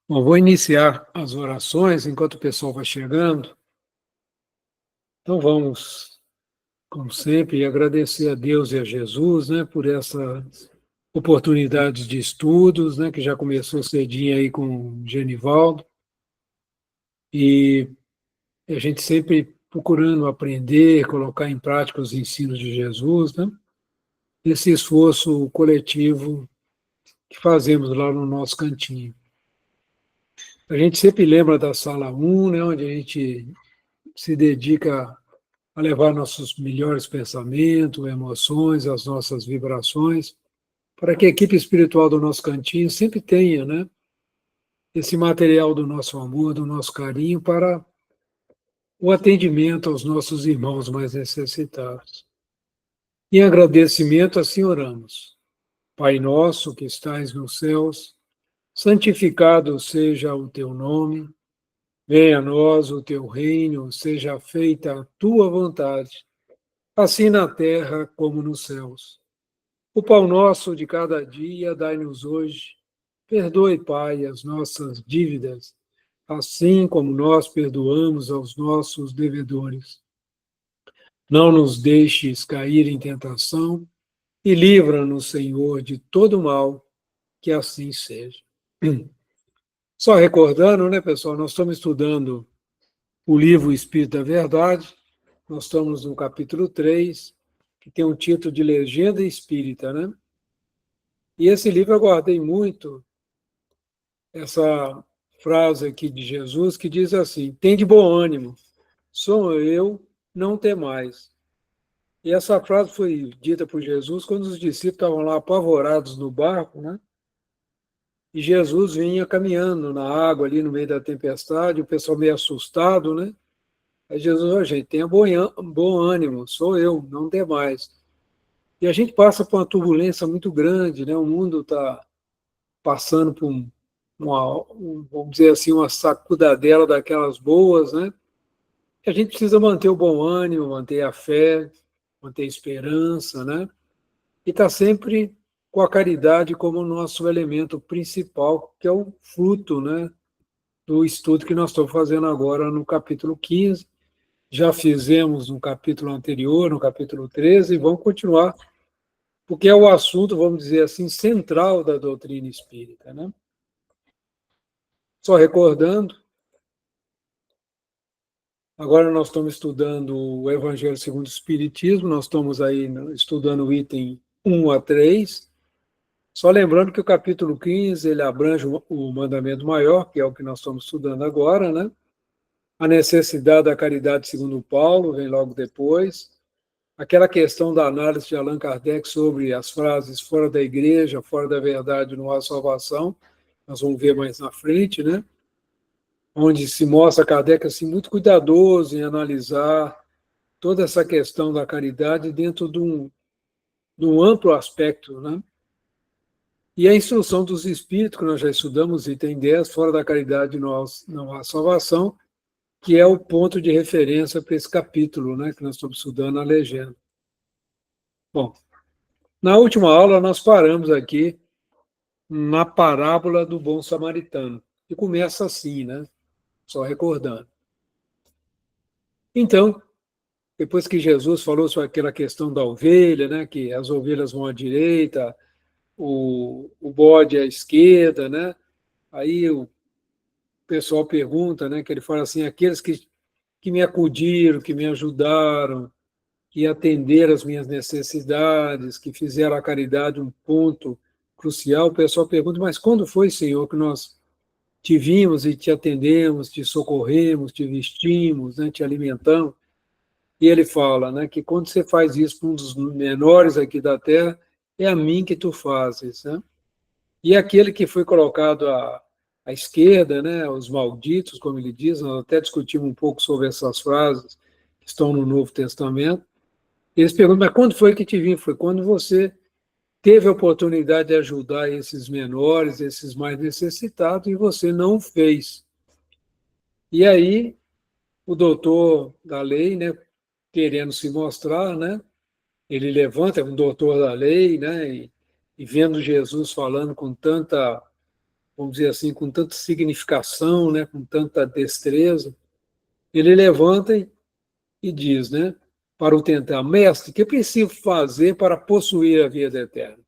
Bom, vou iniciar as orações enquanto o pessoal vai chegando. Então vamos, como sempre, agradecer a Deus e a Jesus, né, por essas oportunidades de estudos, né, que já começou cedinho aí com o Genivaldo, e a gente sempre procurando aprender, colocar em prática os ensinos de Jesus, né, esse esforço coletivo que fazemos lá no nosso cantinho. A gente sempre lembra da sala 1, né, onde a gente se dedica a levar nossos melhores pensamentos, emoções, as nossas vibrações, para que a equipe espiritual do nosso cantinho sempre tenha, né, esse material do nosso amor, do nosso carinho para o atendimento aos nossos irmãos mais necessitados. Em agradecimento, assim oramos. Pai nosso que estais nos céus, santificado seja o teu nome, venha a nós o teu reino, seja feita a tua vontade, assim na terra como nos céus. O pão nosso de cada dia dai-nos hoje. Perdoe, Pai, as nossas dívidas, assim como nós perdoamos aos nossos devedores. Não nos deixes cair em tentação e livra-nos, Senhor, de todo mal, que assim seja. Só recordando, né, pessoal, nós estamos estudando o livro Espírito da Verdade, nós estamos no capítulo 3, que tem um título de Legenda Espírita, né? E esse livro eu guardei muito essa frase aqui de Jesus que diz assim: tem de bom ânimo, sou eu, não temais. E essa frase foi dita por Jesus quando os discípulos estavam lá apavorados no barco, né? E Jesus vinha caminhando na água ali no meio da tempestade, o pessoal meio assustado, né? Aí Jesus, ó, gente, tenha bom ânimo, sou eu, não temais. E a gente passa por uma turbulência muito grande, né? O mundo está passando por vamos dizer assim, uma sacudadela daquelas boas, né? A gente precisa manter o bom ânimo, manter a fé, manter a esperança, né? E estar sempre com a caridade como o nosso elemento principal, que é o fruto, né, do estudo que nós estamos fazendo agora no capítulo 15. Já fizemos no capítulo anterior, no capítulo 13, e vamos continuar, porque é o assunto, vamos dizer assim, central da doutrina espírita, né? Só recordando, agora nós estamos estudando o Evangelho segundo o Espiritismo, nós estamos aí estudando o item 1 a 3. Só lembrando que o capítulo 15 ele abrange o mandamento maior, que é o que nós estamos estudando agora, né? A necessidade da caridade segundo Paulo, vem logo depois. Aquela questão da análise de Allan Kardec sobre as frases fora da igreja, fora da verdade, não há salvação. Nós vamos ver mais na frente, né? Onde se mostra Kardec assim, muito cuidadoso em analisar toda essa questão da caridade dentro de um amplo aspecto, né? E a instrução dos espíritos, que nós já estudamos, item 10, fora da caridade não há salvação, que é o ponto de referência para esse capítulo, né, que nós estamos estudando a legenda. Bom, na última aula nós paramos aqui na parábola do bom samaritano, que começa assim, né? Só recordando. Então, depois que Jesus falou sobre aquela questão da ovelha, né, que as ovelhas vão à direita, o bode à esquerda, né? Aí o pessoal pergunta, né, que ele fala assim, aqueles que me acudiram, que me ajudaram, que atenderam as minhas necessidades, que fizeram a caridade um ponto crucial, o pessoal pergunta, mas quando foi, Senhor, que nós te vimos e te atendemos, te socorremos, te vestimos, né, te alimentamos? E ele fala, né, que quando você faz isso para um dos menores aqui da terra, é a mim que tu fazes, né? E aquele que foi colocado à esquerda, né, os malditos, como ele diz, nós até discutimos um pouco sobre essas frases que estão no Novo Testamento. Eles perguntam, mas quando foi que te vi? Foi quando você teve a oportunidade de ajudar esses menores, esses mais necessitados, e você não fez. E aí, o doutor da lei, né, querendo se mostrar, né, ele levanta, é um doutor da lei, né, e vendo Jesus falando com tanta vamos dizer assim, com tanta significação, né, com tanta destreza, ele levanta e diz, né, para o tentar, mestre, o que preciso fazer para possuir a vida eterna?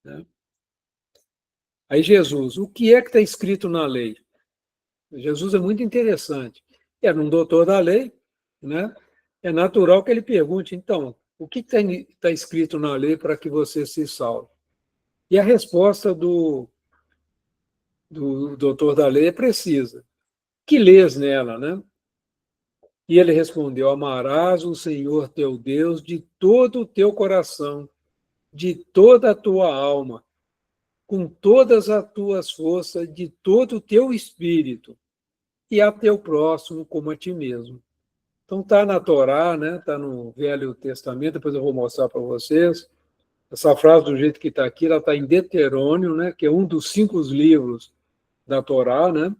Né? Aí Jesus, o que é que está escrito na lei? Jesus é muito interessante. Era um doutor da lei, né? É natural que ele pergunte, então, o que está escrito na lei para que você se salve? E a resposta do doutor da lei é precisa. Que lês nela, né? E ele respondeu, amarás o Senhor teu Deus de todo o teu coração, de toda a tua alma, com todas as tuas forças, de todo o teu espírito, e a teu próximo como a ti mesmo. Então está na Torá, né? Está no Velho Testamento, depois eu vou mostrar para vocês. Essa frase, do jeito que está aqui, ela está em Deuterônio, né? Que é um dos 5 livros da Torá, né?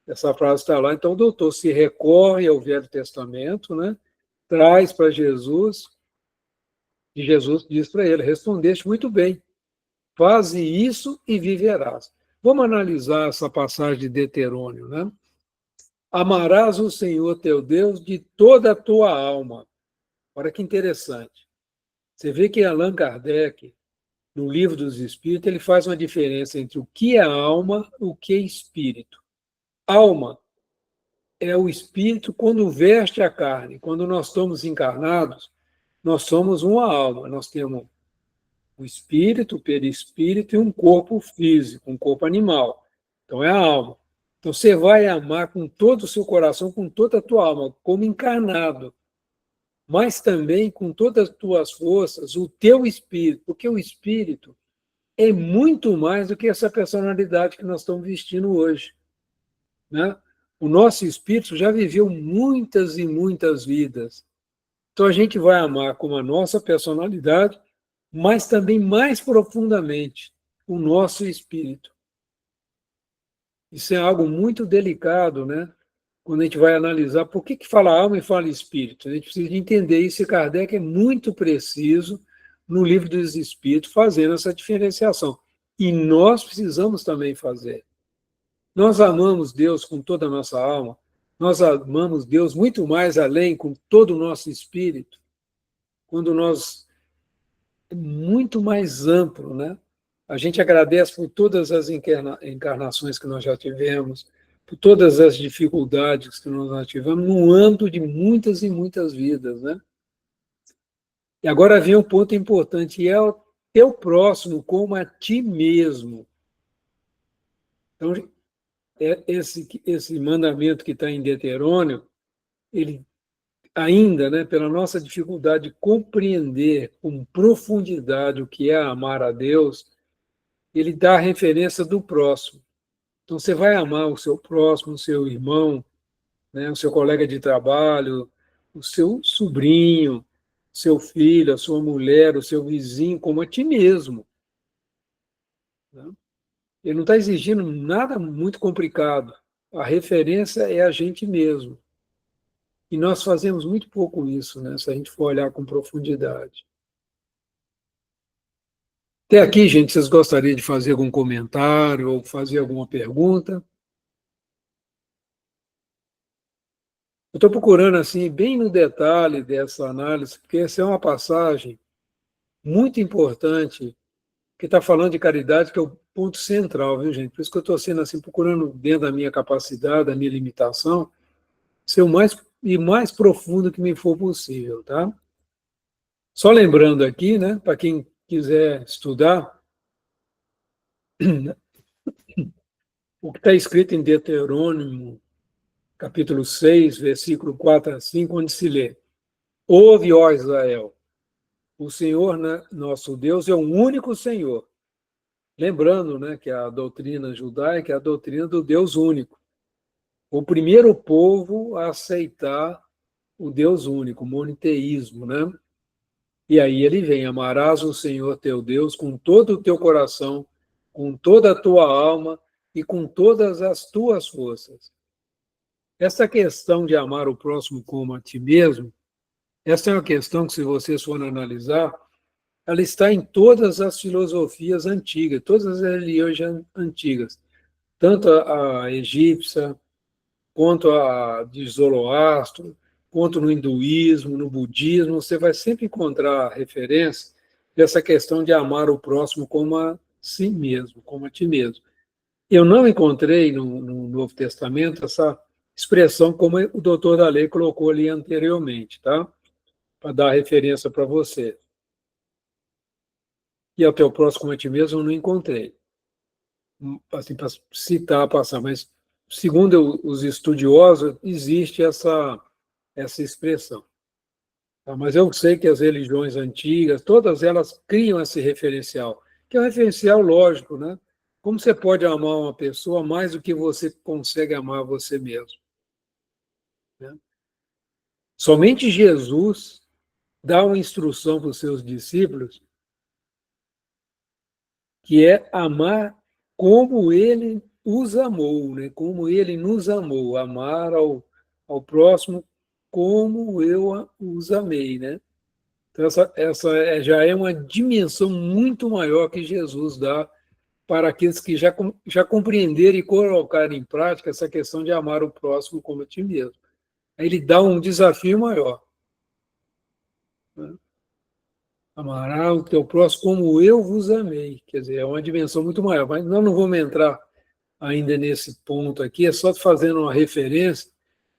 Essa frase está lá. Então o doutor se recorre ao Velho Testamento, né? Traz para Jesus, e Jesus diz para ele, respondeste muito bem, faze isso e viverás. Vamos analisar essa passagem de Deuterônio, né? Amarás o Senhor teu Deus de toda a tua alma. Olha que interessante. Você vê que Allan Kardec, no Livro dos Espíritos, ele faz uma diferença entre o que é alma e o que é espírito. Alma é o espírito quando veste a carne. Quando nós estamos encarnados, nós somos uma alma. Nós temos o espírito, o perispírito e um corpo físico, um corpo animal. Então é a alma. Então você vai amar com todo o seu coração, com toda a tua alma, como encarnado, mas também com todas as tuas forças, o teu espírito, porque o espírito é muito mais do que essa personalidade que nós estamos vestindo hoje, né? O nosso espírito já viveu muitas e muitas vidas. Então a gente vai amar como a nossa personalidade, mas também mais profundamente o nosso espírito. Isso é algo muito delicado, né? Quando a gente vai analisar por que fala alma e fala espírito. A gente precisa entender isso, e Kardec é muito preciso no Livro dos Espíritos, fazendo essa diferenciação. E nós precisamos também fazer. Nós amamos Deus com toda a nossa alma, nós amamos Deus muito mais além, com todo o nosso espírito, quando nós é muito mais amplo, né? A gente agradece por todas as encarnações que nós já tivemos, por todas as dificuldades que nós já tivemos, no âmbito de muitas e muitas vidas, né? E agora vem um ponto importante, e é o teu próximo como a ti mesmo. Então, esse mandamento que está em Deuterônio, ele ainda, né, pela nossa dificuldade de compreender com profundidade o que é amar a Deus, ele dá a referência do próximo. Então, você vai amar o seu próximo, o seu irmão, né, o seu colega de trabalho, o seu sobrinho, o seu filho, a sua mulher, o seu vizinho, como a ti mesmo. Né? Ele não está exigindo nada muito complicado. A referência é a gente mesmo. E nós fazemos muito pouco isso, né, se a gente for olhar com profundidade. Até aqui, gente, vocês gostariam de fazer algum comentário ou fazer alguma pergunta? Eu estou procurando, assim, bem no detalhe dessa análise, porque essa é uma passagem muito importante, que está falando de caridade, que é o ponto central, viu, gente? Por isso que eu estou sendo assim, procurando, dentro da minha capacidade, da minha limitação, ser o mais profundo que me for possível, tá? Só lembrando aqui, né, para quem quiser estudar, o que está escrito em Deuteronômio, capítulo 6, versículo 4 a 5, onde se lê: Ouve, ó Israel, o Senhor, né, nosso Deus, é o único Senhor. Lembrando, né, que a doutrina judaica é a doutrina do Deus único. O primeiro povo a aceitar o Deus único, o moniteísmo, né? E aí ele vem: amarás o Senhor teu Deus com todo o teu coração, com toda a tua alma e com todas as tuas forças. Essa questão de amar o próximo como a ti mesmo, essa é uma questão que, se vocês forem analisar, ela está em todas as filosofias antigas, todas as religiões antigas, tanto a egípcia, quanto a de Zoroastro, quanto no hinduísmo, no budismo, você vai sempre encontrar referência dessa questão de amar o próximo como a si mesmo, como a ti mesmo. Eu não encontrei no Novo Testamento essa expressão como o doutor da lei colocou ali anteriormente, tá? Para dar referência para você. E ao teu próximo como a ti mesmo eu não encontrei. Assim, para citar, passar, mas segundo os estudiosos, existe essa expressão. Tá? Mas eu sei que as religiões antigas, todas elas criam esse referencial, que é um referencial lógico, né? Como você pode amar uma pessoa mais do que você consegue amar você mesmo? Né? Somente Jesus dá uma instrução para os seus discípulos que é amar como ele os amou, né? Como ele nos amou, amar ao próximo como eu os amei, né? Então, essa já é uma dimensão muito maior que Jesus dá para aqueles que já compreenderam e colocaram em prática essa questão de amar o próximo como a ti mesmo. Aí ele dá um desafio maior. Né? Amará o teu próximo como eu vos amei. Quer dizer, é uma dimensão muito maior. Mas nós não vamos entrar ainda nesse ponto aqui, é só fazendo uma referência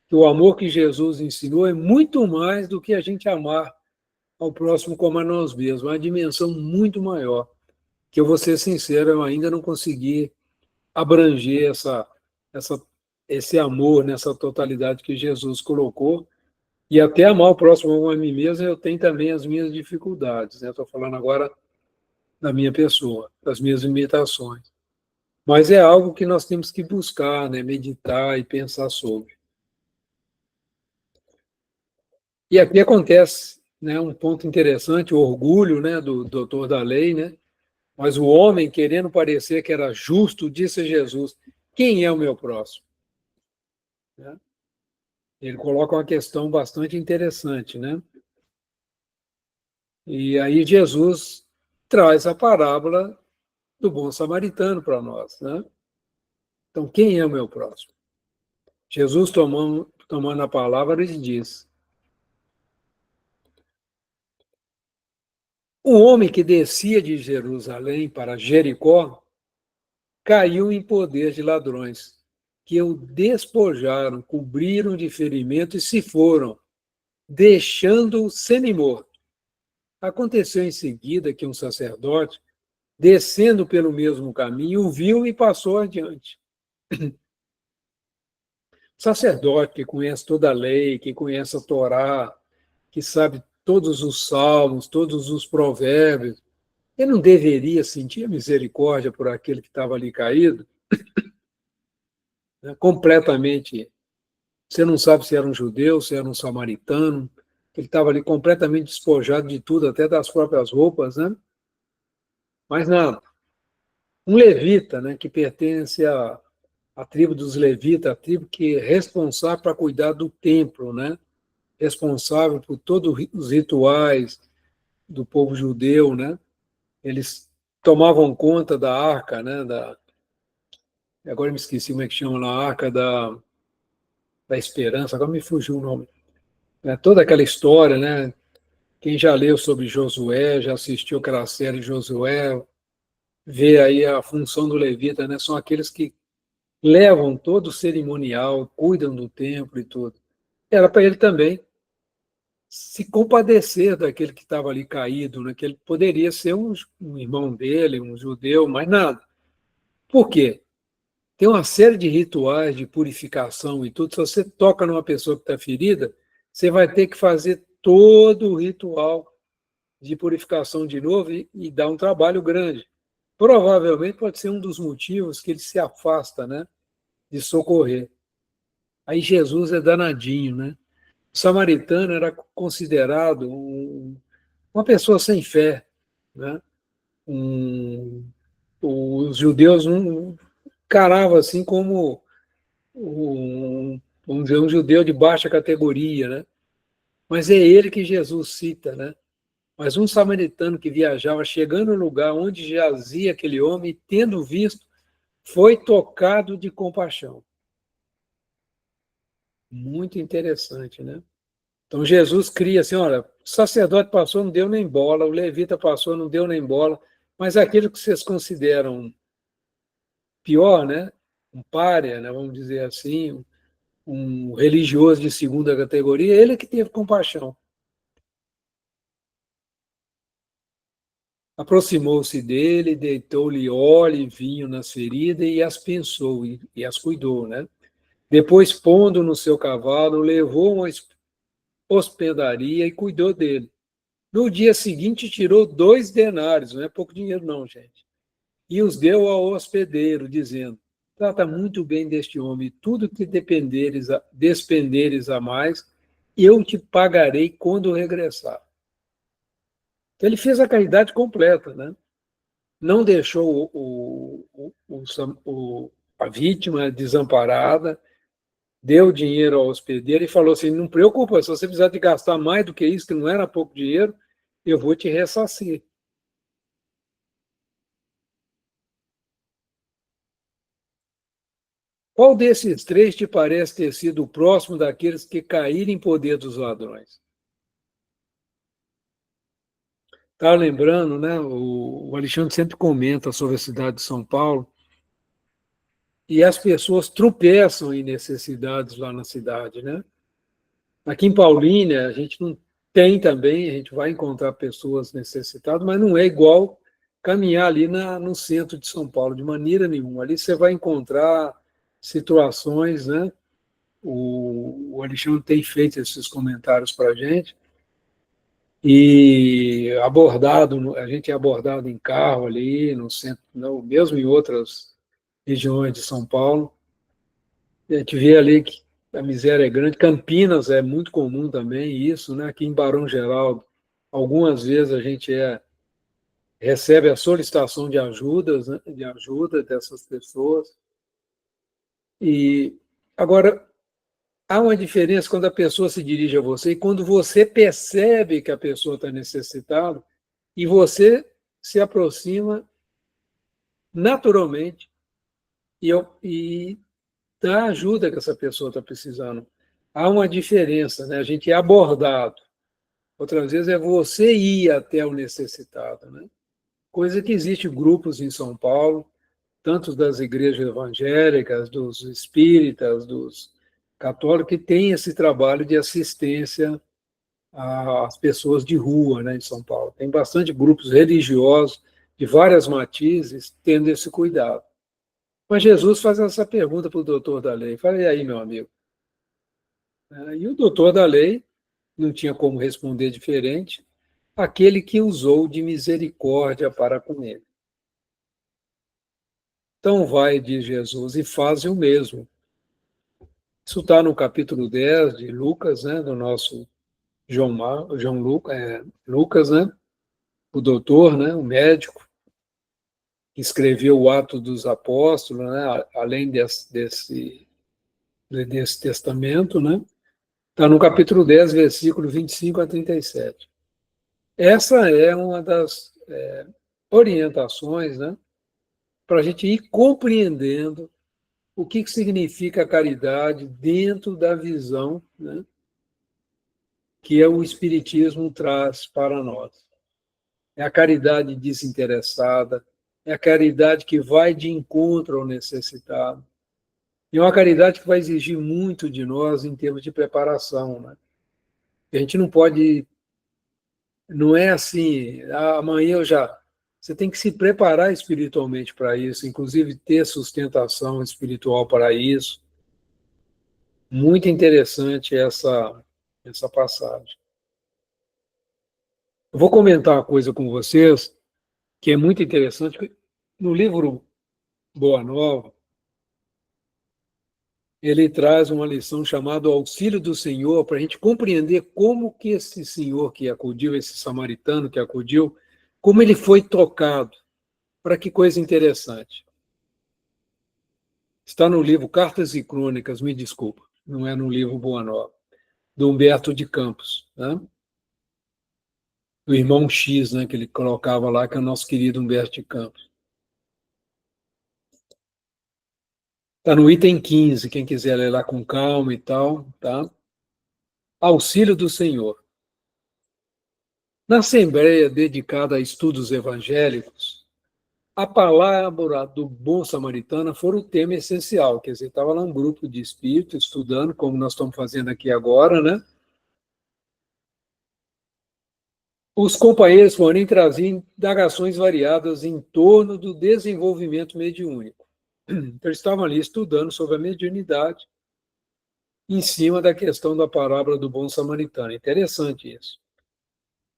que o amor que Jesus ensinou é muito mais do que a gente amar ao próximo como a nós mesmos, uma dimensão muito maior, que eu vou ser sincero, eu ainda não consegui abranger essa, esse amor nessa totalidade que Jesus colocou, e até amar o próximo como a mim mesmo, eu tenho também as minhas dificuldades, né? Estou falando agora da minha pessoa, das minhas limitações. Mas é algo que nós temos que buscar, né? Meditar e pensar sobre. E aqui acontece, né, um ponto interessante, o orgulho, né, do doutor da lei, né? Mas o homem, querendo parecer que era justo, disse a Jesus: quem é o meu próximo? Né? Ele coloca uma questão bastante interessante, né? E aí Jesus traz a parábola do bom samaritano para nós, né? Então, quem é o meu próximo? Jesus, tomando a palavra, ele diz: um homem que descia de Jerusalém para Jericó caiu em poder de ladrões, que o despojaram, cobriram de ferimento e se foram, deixando-o semi-morto. Aconteceu em seguida que um sacerdote, descendo pelo mesmo caminho, o viu e passou adiante. O sacerdote que conhece toda a lei, que conhece a Torá, que sabe todos os salmos, todos os provérbios, ele não deveria sentir misericórdia por aquele que estava ali caído, né, completamente. Você não sabe se era um judeu, se era um samaritano, ele estava ali completamente despojado de tudo, até das próprias roupas, né? Mas nada. Um levita, né, que pertence à tribo dos levitas, a tribo que é responsável para cuidar do templo, né? Responsável por todos os rituais do povo judeu, né? Eles tomavam conta da arca, né? Agora eu me esqueci como é que chama lá, a arca da esperança, agora me fugiu o nome. É, toda aquela história, né? Quem já leu sobre Josué, já assistiu aquela série Josué, vê aí a função do levita, né? São aqueles que levam todo o cerimonial, cuidam do templo e tudo. Era para ele também se compadecer daquele que estava ali caído, né? Que ele poderia ser um irmão dele, um judeu, mas nada. Por quê? Tem uma série de rituais de purificação e tudo. Se você toca numa pessoa que está ferida, você vai ter que fazer todo o ritual de purificação de novo e dá um trabalho grande. Provavelmente pode ser um dos motivos que ele se afasta, né, de socorrer. Aí Jesus é danadinho, né? O samaritano era considerado uma pessoa sem fé, né? Os judeus não encaravam assim como vamos dizer, um judeu de baixa categoria, né? Mas é ele que Jesus cita, né? Mas um samaritano que viajava, chegando no lugar onde jazia aquele homem, e tendo visto, foi tocado de compaixão. Muito interessante, né? Então Jesus cria assim, olha, o sacerdote passou, não deu nem bola, o levita passou, não deu nem bola, mas aquilo que vocês consideram pior, né? Um pária, né? Vamos dizer assim, um religioso de segunda categoria, ele que teve compaixão. Aproximou-se dele, deitou-lhe óleo e vinho nas feridas e as pensou e as cuidou, né? Depois, pondo no seu cavalo, levou a uma hospedaria e cuidou dele. No dia seguinte, tirou 2 denários, não é pouco dinheiro não, gente, e os deu ao hospedeiro, dizendo, trata muito bem deste homem, tudo que despenderes a mais, eu te pagarei quando regressar. Então, ele fez a caridade completa, né? Não deixou a vítima desamparada, deu dinheiro ao hospedeiro e falou assim, não preocupa, se você precisar de gastar mais do que isso, que não era pouco dinheiro, eu vou te ressarcir. Qual desses três te parece ter sido o próximo daqueles que caíram em poder dos ladrões? Estava lembrando, né? O Alexandre sempre comenta sobre a cidade de São Paulo, e as pessoas tropeçam em necessidades lá na cidade, né? Aqui em Paulínia, a gente não tem também, a gente vai encontrar pessoas necessitadas, mas não é igual caminhar ali no centro de São Paulo, de maneira nenhuma. Ali você vai encontrar situações, né? O Alexandre tem feito esses comentários para a gente, e abordado, a gente é abordado em carro ali, no centro, não, mesmo em outras regiões de São Paulo. A gente vê ali que a miséria é grande. Campinas é muito comum também isso, né? Aqui em Barão Geraldo, algumas vezes a gente recebe a solicitação de ajudas, né? De ajuda dessas pessoas. E agora há uma diferença quando a pessoa se dirige a você e quando você percebe que a pessoa está necessitada e você se aproxima naturalmente e dá a ajuda que essa pessoa está precisando. Há uma diferença, né? A gente é abordado. Outras vezes é você ir até o necessitado, né? Coisa que existe grupos em São Paulo, tanto das igrejas evangélicas, dos espíritas, dos católicos, que têm esse trabalho de assistência às pessoas de rua, né, em São Paulo. Tem bastante grupos religiosos de várias matizes tendo esse cuidado. Mas Jesus faz essa pergunta para o doutor da lei. Fala, e aí, meu amigo? E o doutor da lei não tinha como responder diferente, aquele que usou de misericórdia para com ele. Então vai, diz Jesus, e faz o mesmo. Isso está no capítulo 10 de Lucas, né, do nosso João Lucas, né, o doutor, né, o médico, que escreveu o Ato dos Apóstolos, né, além desse testamento, né, está no capítulo 10, versículo 25 a 37. Essa é uma das orientações, né, para a gente ir compreendendo o que significa a caridade dentro da visão, né, que o Espiritismo traz para nós. É a caridade desinteressada, é a caridade que vai de encontro ao necessitado. E é uma caridade que vai exigir muito de nós em termos de preparação. Né? A gente não pode, não é assim, amanhã eu já. Você tem que se preparar espiritualmente para isso, inclusive ter sustentação espiritual para isso. Muito interessante essa passagem. Eu vou comentar uma coisa com vocês que é muito interessante. No livro Boa Nova, ele traz uma lição chamada Auxílio do Senhor, para a gente compreender como que esse senhor que acudiu, esse samaritano que acudiu, como ele foi tocado. Para que coisa interessante. Está no livro Cartas e Crônicas, me desculpa, não é no livro Boa Nova, do Humberto de Campos. Né? do irmão X, né, que ele colocava lá, que é o nosso querido Humberto de Campos. Está no item 15, quem quiser ler lá com calma e tal, tá? Auxílio do Senhor. Na Assembleia dedicada a estudos evangélicos, a palavra do bom samaritano foi o tema essencial, quer dizer, estava lá um grupo de espíritos estudando, como nós estamos fazendo aqui agora, né? Os companheiros, porém, traziam indagações variadas em torno do desenvolvimento mediúnico. Então, eles estavam ali estudando sobre a mediunidade em cima da questão da parábola do bom samaritano. Interessante isso.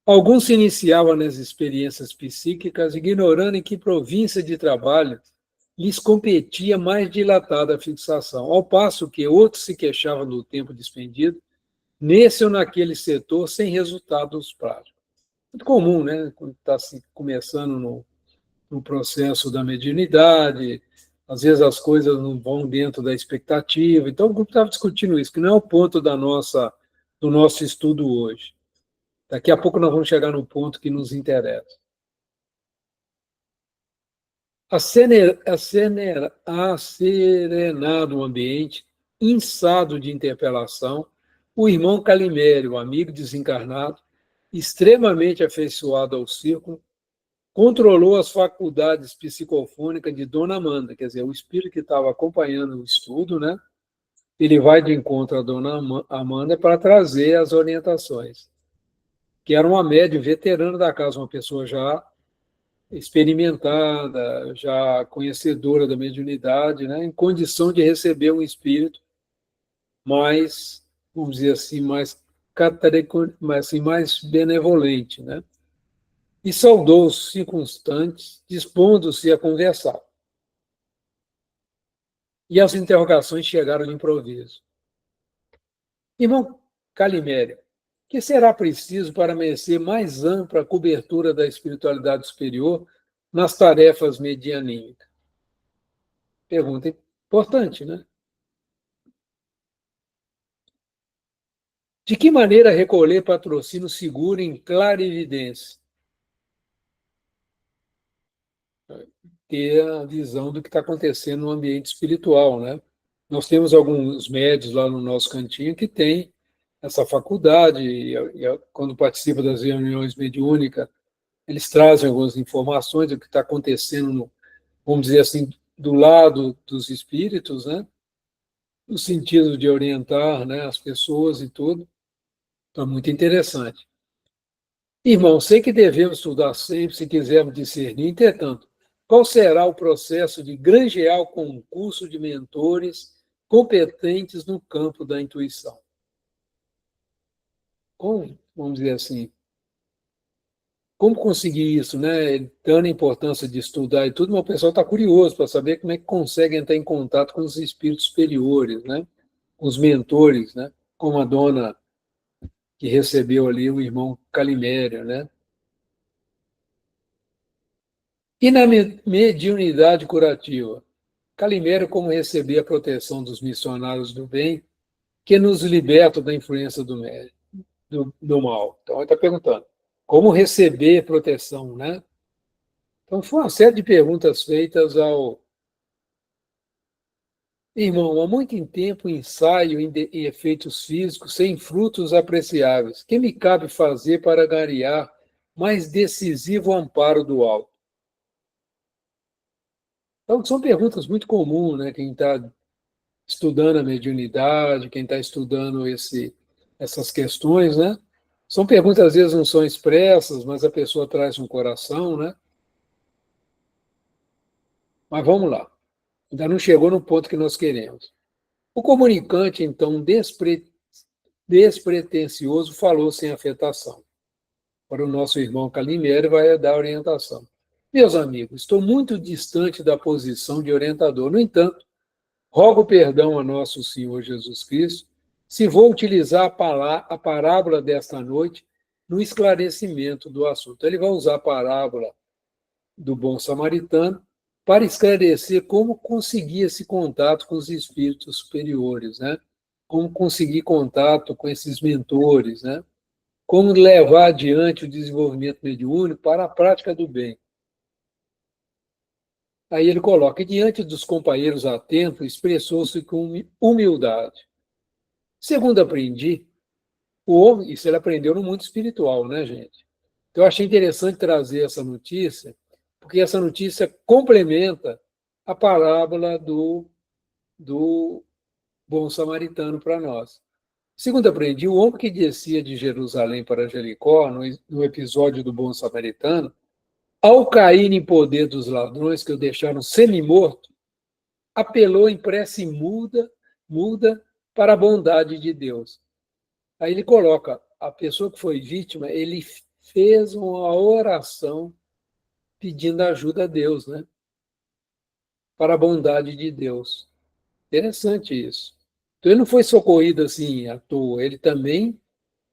Alguns se iniciavam nas experiências psíquicas, ignorando em que província de trabalho lhes competia mais dilatada fixação, ao passo que outros se queixavam do tempo despendido nesse ou naquele setor sem resultados práticos. Muito comum, né? Quando está se começando no processo da mediunidade, às vezes as coisas não vão dentro da expectativa. Então, o grupo estava discutindo isso, que não é o ponto do nosso estudo hoje. Daqui a pouco nós vamos chegar no ponto que nos interessa. Serenado o ambiente, inçado de interpelação, o irmão Calimério, amigo desencarnado, extremamente afeiçoado ao círculo, controlou as faculdades psicofônicas de Dona Amanda, quer dizer, o espírito que estava acompanhando o estudo, né? Ele vai de encontro a Dona Amanda para trazer as orientações, que era uma médium veterana da casa, uma pessoa já experimentada, já conhecedora da mediunidade, né? Em condição de receber um espírito mais, vamos dizer assim, mais benevolente, né? E saudou os circunstantes, dispondo-se a conversar. E as interrogações chegaram de improviso. Irmão Calimério, que será preciso para merecer mais ampla cobertura da espiritualidade superior nas tarefas medianímicas? Pergunta importante, né? De que maneira recolher patrocínio seguro em clarividência? Ter a visão do que está acontecendo no ambiente espiritual, né? Nós temos alguns médios lá no nosso cantinho que têm essa faculdade, quando participam das reuniões mediúnicas, eles trazem algumas informações do que está acontecendo, vamos dizer assim, do lado dos espíritos, né? No sentido de orientar, né, as pessoas e tudo. Então, é muito interessante. Irmão, sei que devemos estudar sempre se quisermos discernir, entretanto, qual será o processo de granjear o concurso de mentores competentes no campo da intuição? Como, vamos dizer assim, como conseguir isso, né? Dando a importância de estudar e tudo, mas o pessoal está curioso para saber como é que consegue entrar em contato com os espíritos superiores, né? Os mentores, né? Como a dona que recebeu ali o irmão Calimério, né? E na mediunidade curativa? Calimério, como receber a proteção dos missionários do bem que nos libertam da influência do mal? Então, ele está perguntando, como receber proteção, né? Então, foi uma série de perguntas feitas ao irmão. Há muito tempo ensaio em efeitos físicos sem frutos apreciáveis. Que me cabe fazer para ganhar mais decisivo amparo do alto? Então, são perguntas muito comuns, né? Quem está estudando a mediunidade, quem está estudando essas questões, né? São perguntas, às vezes, não são expressas, mas a pessoa traz no coração, né? Mas vamos lá. Ainda não chegou no ponto que nós queremos. O comunicante, então, despretensioso, falou sem afetação. Para o nosso irmão Calimero, vai dar orientação. Meus amigos, estou muito distante da posição de orientador. No entanto, rogo perdão a nosso Senhor Jesus Cristo se vou utilizar a parábola desta noite no esclarecimento do assunto. Ele vai usar a parábola do bom samaritano para esclarecer como conseguir esse contato com os espíritos superiores, né? Como conseguir contato com esses mentores, né? como levar adiante o desenvolvimento mediúnico para a prática do bem. Aí ele coloca, diante dos companheiros atentos, expressou-se com humildade. Segundo aprendi, o homem, isso ele aprendeu no mundo espiritual, né, gente? Então, eu achei interessante trazer essa notícia, porque essa notícia complementa a parábola do bom samaritano para nós. Segundo aprendi, o homem que descia de Jerusalém para Jericó, no episódio do bom samaritano, ao cair em poder dos ladrões que o deixaram semi-morto, apelou em prece muda para a bondade de Deus. Aí ele coloca, a pessoa que foi vítima, ele fez uma oração pedindo ajuda a Deus, né? Para a bondade de Deus. Interessante isso. Então ele não foi socorrido assim à toa, ele também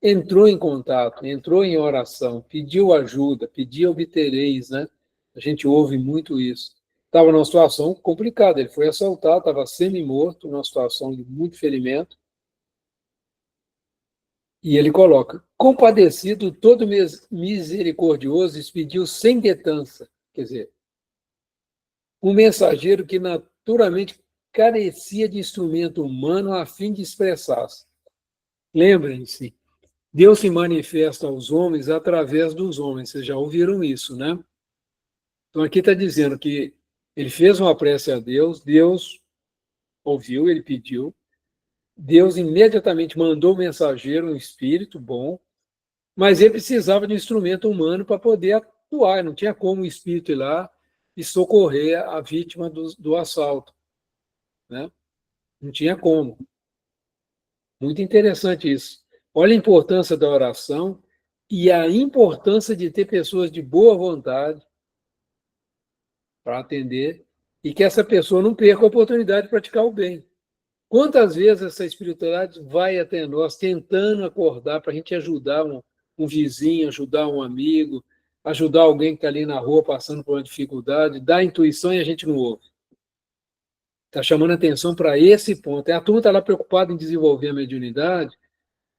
entrou em contato, entrou em oração, pediu ajuda, pediu obtereis, né? A gente ouve muito isso. Estava numa situação complicada, ele foi assaltado, estava semi-morto, numa situação de muito ferimento, e ele coloca, compadecido, todo misericordioso, expediu sem detança, quer dizer, um mensageiro que naturalmente carecia de instrumento humano a fim de expressar-se. Lembrem-se, Deus se manifesta aos homens através dos homens. Vocês já ouviram isso, né? Então aqui está dizendo que ele fez uma prece a Deus, Deus ouviu, ele pediu, Deus imediatamente mandou o mensageiro, um espírito bom, mas ele precisava de um instrumento humano para poder atuar, não tinha como o espírito ir lá e socorrer a vítima do assalto, né? Não tinha como. Muito interessante isso. Olha a importância da oração e a importância de ter pessoas de boa vontade para atender e que essa pessoa não perca a oportunidade de praticar o bem. Quantas vezes essa espiritualidade vai até nós tentando acordar para a gente ajudar um vizinho, ajudar um amigo, ajudar alguém que está ali na rua passando por uma dificuldade, dá intuição e a gente não ouve. Está chamando atenção para esse ponto. A turma está lá preocupada em desenvolver a mediunidade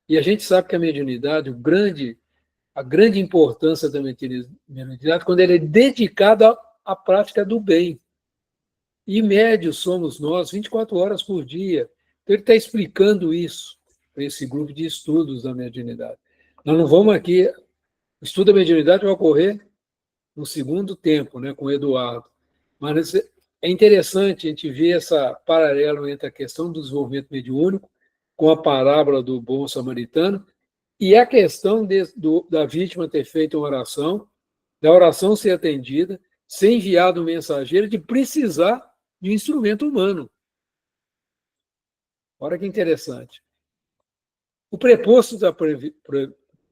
e a gente sabe que a mediunidade, a grande importância da mediunidade, quando ele é dedicado à prática do bem. E médios somos nós 24 horas por dia. Então, ele está explicando isso para esse grupo de estudos da mediunidade. Nós não vamos aqui. O estudo da mediunidade vai ocorrer no segundo tempo, né, com o Eduardo. Mas é interessante a gente ver essa paralelo entre a questão do desenvolvimento mediúnico com a parábola do bom samaritano e a questão da vítima ter feito uma oração, da oração ser atendida, ser enviado um mensageiro, de precisar de um instrumento humano. Olha que interessante. O preposto da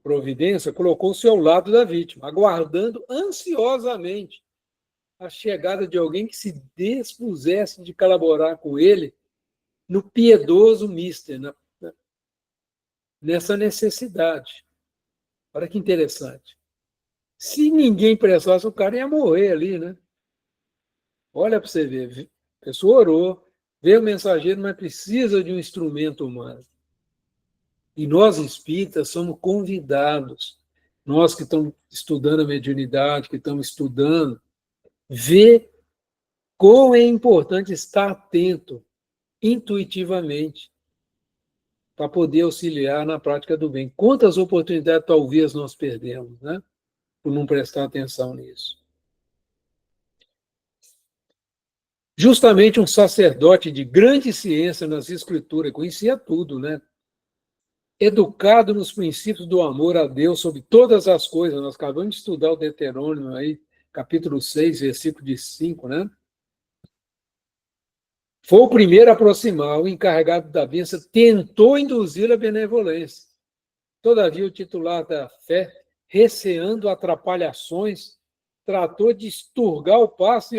providência colocou-se ao lado da vítima, aguardando ansiosamente a chegada de alguém que se dispusesse de colaborar com ele no piedoso mister, nessa necessidade. Olha que interessante. Se ninguém prestasse, o cara ia morrer ali, né? Olha para você ver. A pessoa orou, veio o mensageiro, mas precisa de um instrumento humano. E nós, espíritas, somos convidados, nós que estamos estudando a mediunidade, que estamos estudando, ver como é importante estar atento intuitivamente para poder auxiliar na prática do bem. Quantas oportunidades talvez nós perdemos, né? Por não prestar atenção nisso. Justamente um sacerdote de grande ciência nas escrituras, conhecia tudo, né? Educado nos princípios do amor a Deus sobre todas as coisas. Nós acabamos de estudar o Deuteronômio aí, capítulo 6, versículo de 5, né? Foi o primeiro a aproximar, o encarregado da bênção tentou induzir a benevolência. Todavia, o titular da fé, receando atrapalhações, tratou de esturgar o passo e,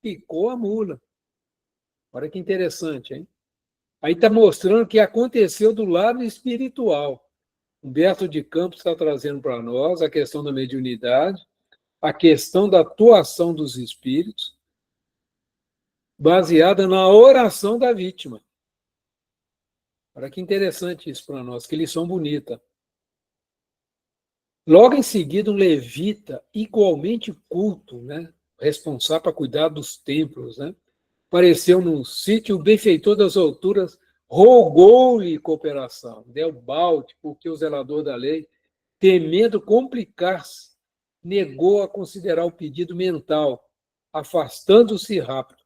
picou a mula. Olha que interessante, hein? Aí está mostrando que aconteceu do lado espiritual. Humberto de Campos está trazendo para nós a questão da mediunidade, a questão da atuação dos espíritos, baseada na oração da vítima. Olha que interessante isso para nós, que lição bonita. Logo em seguida, um levita igualmente culto, né, responsável para cuidar dos templos, né, apareceu no sítio, o benfeitor das alturas rogou-lhe cooperação, deu balde, porque o zelador da lei, temendo complicar-se, negou a considerar o pedido mental, afastando-se rápido.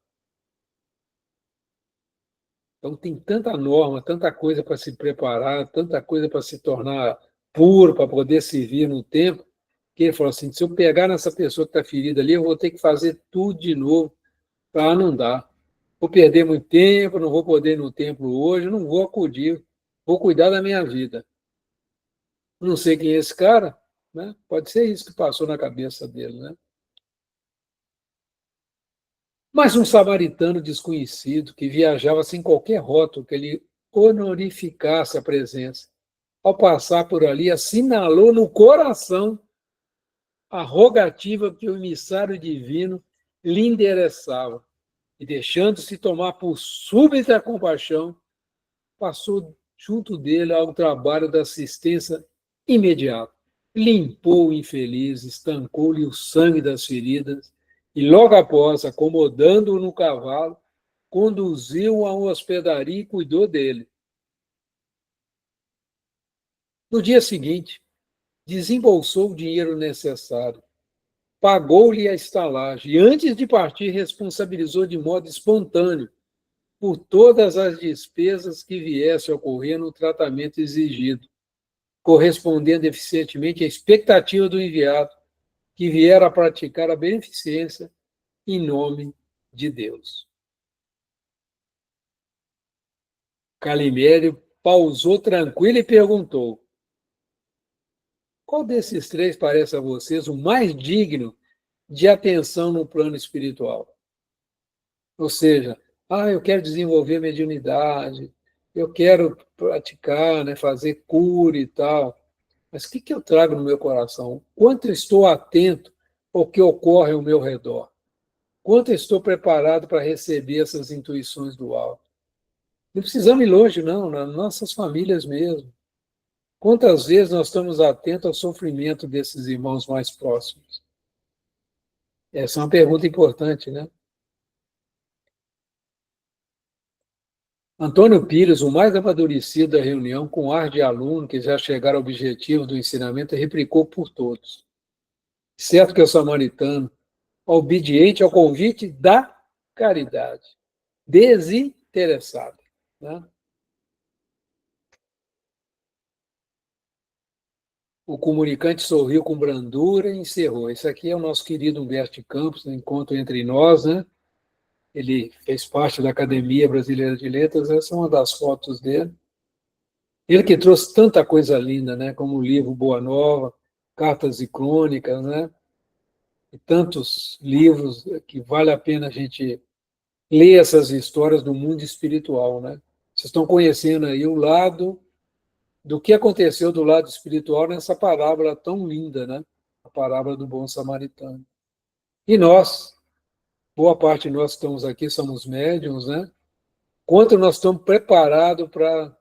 Então, tem tanta norma, tanta coisa para se preparar, tanta coisa para se tornar puro, para poder servir no tempo, que ele falou assim: se eu pegar nessa pessoa que está ferida ali, eu vou ter que fazer tudo de novo para não dar. Vou perder muito tempo, não vou poder ir no templo hoje, não vou acudir, vou cuidar da minha vida. Não sei quem é esse cara, né? Pode ser isso que passou na cabeça dele, né? Mas um samaritano desconhecido que viajava sem qualquer rótulo que lhe honorificasse a presença, ao passar por ali, assinalou no coração a rogativa que o emissário divino lhe endereçava, e, deixando-se tomar por súbita compaixão, passou junto dele ao trabalho da assistência imediata. Limpou o infeliz, estancou-lhe o sangue das feridas e, logo após, acomodando-o no cavalo, conduziu-o a uma hospedaria e cuidou dele. No dia seguinte, desembolsou o dinheiro necessário, pagou-lhe a estalagem e, antes de partir, responsabilizou de modo espontâneo por todas as despesas que viessem a ocorrer no tratamento exigido, correspondendo eficientemente à expectativa do enviado, que viera a praticar a beneficência em nome de Deus. Calimério pausou tranquilo e perguntou: qual desses três parece a vocês o mais digno de atenção no plano espiritual? Ou seja, eu quero desenvolver mediunidade, eu quero praticar, né, fazer cura e tal. Mas o que eu trago no meu coração? Quanto eu estou atento ao que ocorre ao meu redor? Quanto eu estou preparado para receber essas intuições do alto? Não precisamos ir longe, não, nas nossas famílias mesmo. Quantas vezes nós estamos atentos ao sofrimento desses irmãos mais próximos? Essa é uma pergunta importante, né? Antônio Pires, o mais amadurecido da reunião, com ar de aluno que já chegara ao objetivo do ensinamento, replicou por todos. Certo que o samaritano, obediente ao convite da caridade, desinteressado, né? O comunicante sorriu com brandura e encerrou. Esse aqui é o nosso querido Humberto de Campos, no Encontro Entre Nós, né? Ele fez parte da Academia Brasileira de Letras, essa é uma das fotos dele. Ele que trouxe tanta coisa linda, né? Como o livro Boa Nova, Cartas e Crônicas, né? E tantos livros que vale a pena a gente ler essas histórias do mundo espiritual, né? Vocês estão conhecendo aí o lado do que aconteceu do lado espiritual nessa parábola tão linda, né? A parábola do bom samaritano. E nós, boa parte de nós que estamos aqui somos médiums, né? Quanto nós estamos preparados para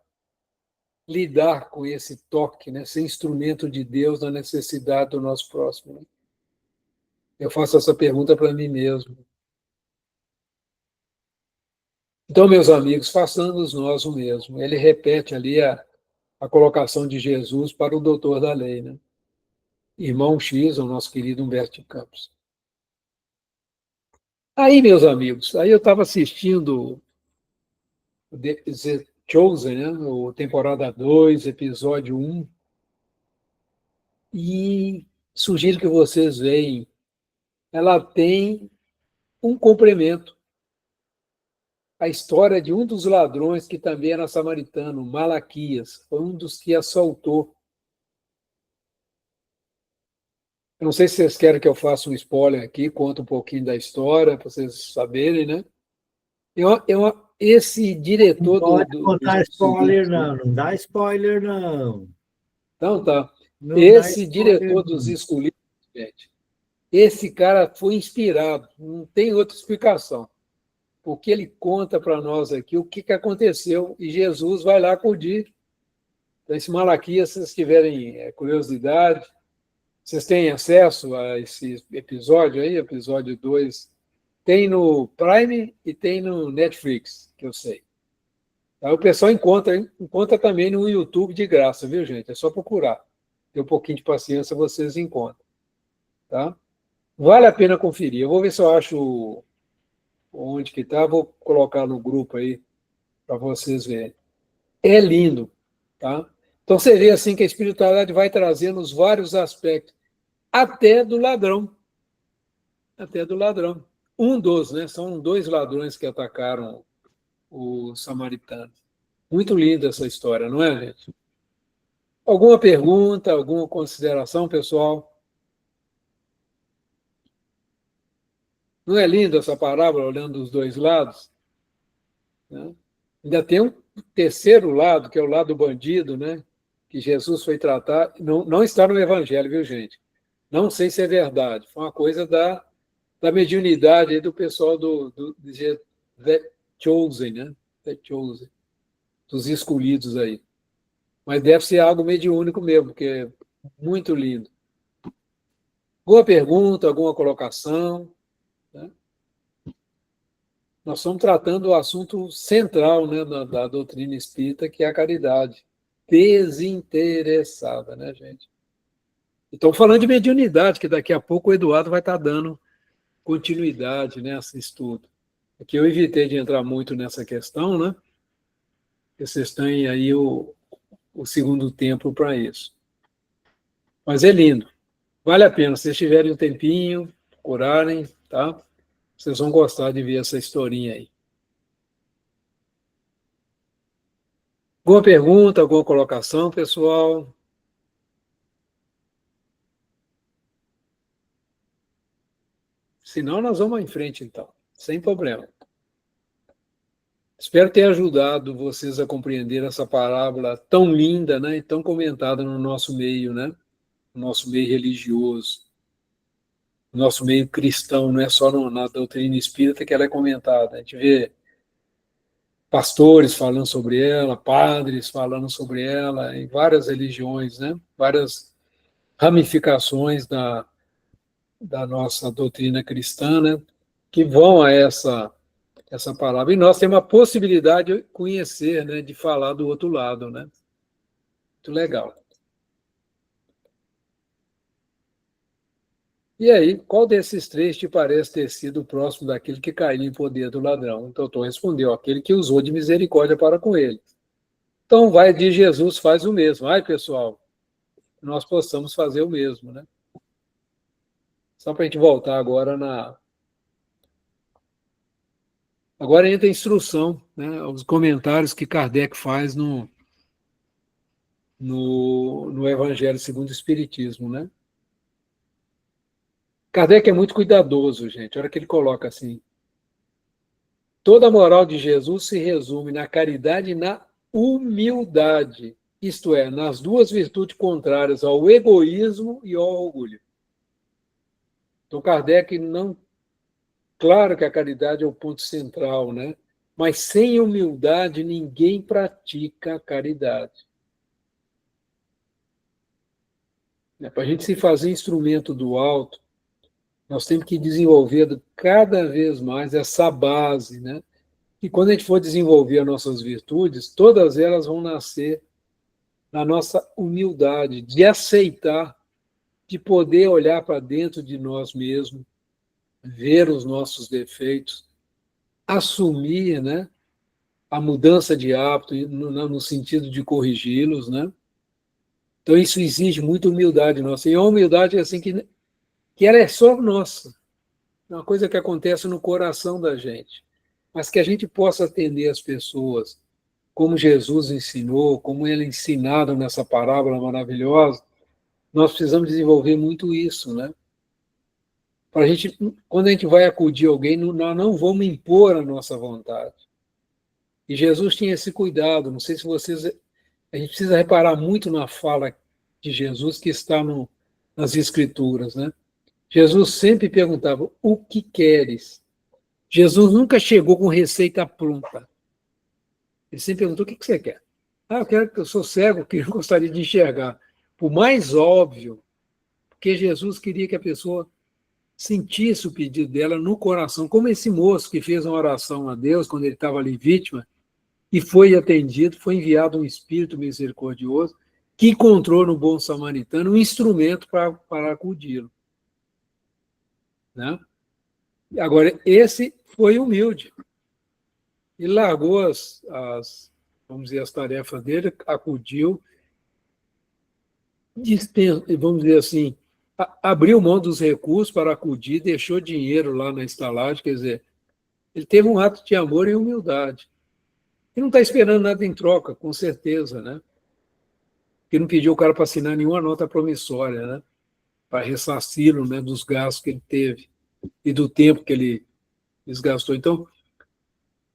lidar com esse toque, né? Ser instrumento de Deus na necessidade do nosso próximo. Né? Eu faço essa pergunta para mim mesmo. Então, meus amigos, façamos nós o mesmo. Ele repete ali a colocação de Jesus para o doutor da lei, né? Irmão X, o nosso querido Humberto de Campos. Aí, meus amigos, aí eu estava assistindo The Chosen, né? O temporada 2, episódio 1, e sugiro que vocês vejam. Ela tem um complemento. A história de um dos ladrões que também era samaritano, Malaquias, foi um dos que assaltou. Eu não sei se vocês querem que eu faça um spoiler aqui, conta um pouquinho da história, para vocês saberem, né? Esse diretor Não pode dos contar spoiler, Insulinos, né? não. Não dá spoiler, não. Então tá. Não dá Esse spoiler, diretor dos não. Escolinos, gente, esse cara foi inspirado, não tem outra explicação. Porque ele conta para nós aqui o que aconteceu e Jesus vai lá acudir. Então, esse Malaquias, se vocês tiverem curiosidade, Vocês têm acesso a esse episódio aí, episódio 2? Tem no Prime e tem no Netflix, que eu sei. Aí o pessoal encontra também no YouTube de graça, viu, gente? É só procurar. Tem um pouquinho de paciência, vocês encontram. Tá? Vale a pena conferir. Eu vou ver se eu acho onde que está, vou colocar no grupo aí para vocês verem. É lindo, tá? Então você vê assim que a espiritualidade vai trazendo os vários aspectos, até do ladrão. Até do ladrão. Um dos, né? São 2 ladrões que atacaram o samaritano. Muito linda essa história, não é, gente? Alguma pergunta, alguma consideração, pessoal? Não é linda essa parábola, olhando dos 2 lados? Né? Ainda tem um terceiro lado, que é o lado bandido, né? Que Jesus foi tratar. Não está no Evangelho, viu, gente? Não sei se é verdade. Foi uma coisa da mediunidade aí do pessoal de The Chosen, né? The Chosen, dos escolhidos aí. Mas deve ser algo mediúnico mesmo, porque é muito lindo. Alguma pergunta, alguma colocação? Né? Nós estamos tratando o assunto central, né, da doutrina espírita, que é a caridade desinteressada, né, gente? Então, falando de mediunidade, que daqui a pouco o Eduardo vai estar dando continuidade nesse estudo. Aqui eu evitei de entrar muito nessa questão, né? Porque vocês têm aí o segundo tempo para isso. Mas é lindo. Vale a pena, se vocês tiverem um tempinho, procurarem, tá? Vocês vão gostar de ver essa historinha aí. Alguma pergunta, alguma colocação, pessoal? Se não, nós vamos em frente, então. Sem problema. Espero ter ajudado vocês a compreender essa parábola tão linda, né, e tão comentada no nosso meio, né? No nosso meio religioso, no nosso meio cristão, não é só na doutrina espírita que ela é comentada. A gente vê pastores falando sobre ela, padres falando sobre ela, em várias religiões, né? Várias ramificações da nossa doutrina cristã, né? Que vão a essa palavra. E nós temos a possibilidade de conhecer, né? De falar do outro lado, né? Muito legal. E aí, qual desses 3 te parece ter sido o próximo daquele que caiu em poder do ladrão? Então, Tom respondeu, aquele que usou de misericórdia para com ele. Então, vai de Jesus, faz o mesmo. Ai, pessoal, nós possamos fazer o mesmo, né? Só para a gente voltar agora Agora entra a instrução, né? Os comentários que Kardec faz no Evangelho segundo o Espiritismo, né? Kardec é muito cuidadoso, gente. A hora que ele coloca assim, toda a moral de Jesus se resume na caridade e na humildade, isto é, nas 2 virtudes contrárias ao egoísmo e ao orgulho. Então, Kardec não. Claro que a caridade é o ponto central, né? Mas sem humildade ninguém pratica a caridade. Para a gente se fazer instrumento do alto, nós temos que desenvolver cada vez mais essa base, né? E quando a gente for desenvolver as nossas virtudes, todas elas vão nascer na nossa humildade, de aceitar, de poder olhar para dentro de nós mesmos, ver os nossos defeitos, assumir, né, a mudança de hábito no sentido de corrigi-los, né? Então isso exige muita humildade nossa. E a humildade é assim que ela é só nossa. É uma coisa que acontece no coração da gente. Mas que a gente possa atender as pessoas como Jesus ensinou, como ele é ensinado nessa parábola maravilhosa, nós precisamos desenvolver muito isso, né? Para a gente, quando a gente vai acudir alguém, nós não vamos impor a nossa vontade. E Jesus tinha esse cuidado. Não sei se vocês, a gente precisa reparar muito na fala de Jesus que está nas Escrituras, né? Jesus sempre perguntava: o que queres? Jesus nunca chegou com receita pronta. Ele sempre perguntou: o que você quer? Ah, eu sou cego, que eu gostaria de enxergar. Por mais óbvio porque Jesus queria que a pessoa sentisse o pedido dela no coração, como esse moço que fez uma oração a Deus quando ele estava ali vítima, e foi atendido, foi enviado um Espírito misericordioso, que encontrou no bom samaritano um instrumento para acudi-lo. Né? Agora, esse foi humilde. Ele largou vamos dizer, as tarefas dele, acudiu, vamos dizer assim, abriu mão dos recursos para acudir, deixou dinheiro lá na estalagem, quer dizer, ele teve um ato de amor e humildade. E não está esperando nada em troca, com certeza, né? Porque não pediu o cara para assinar nenhuma nota promissória, né? Para ressarci-lo, né, dos gastos que ele teve e do tempo que ele desgastou. Então,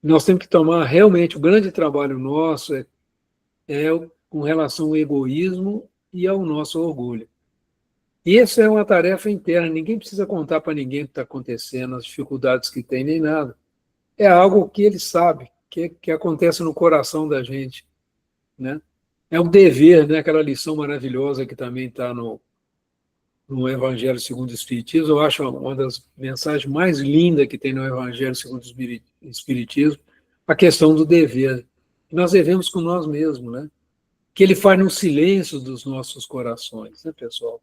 nós temos que tomar realmente o grande trabalho nosso é com relação ao egoísmo e ao nosso orgulho. E isso é uma tarefa interna, ninguém precisa contar para ninguém o que está acontecendo, as dificuldades que tem, nem nada. É algo que ele sabe, que acontece no coração da gente. Né? É um dever, né? Aquela lição maravilhosa que também está no Evangelho segundo o Espiritismo. Eu acho uma das mensagens mais lindas que tem no Evangelho segundo o Espiritismo, a questão do dever. Nós devemos com nós mesmos, né? Que ele faz no silêncio dos nossos corações, né, pessoal?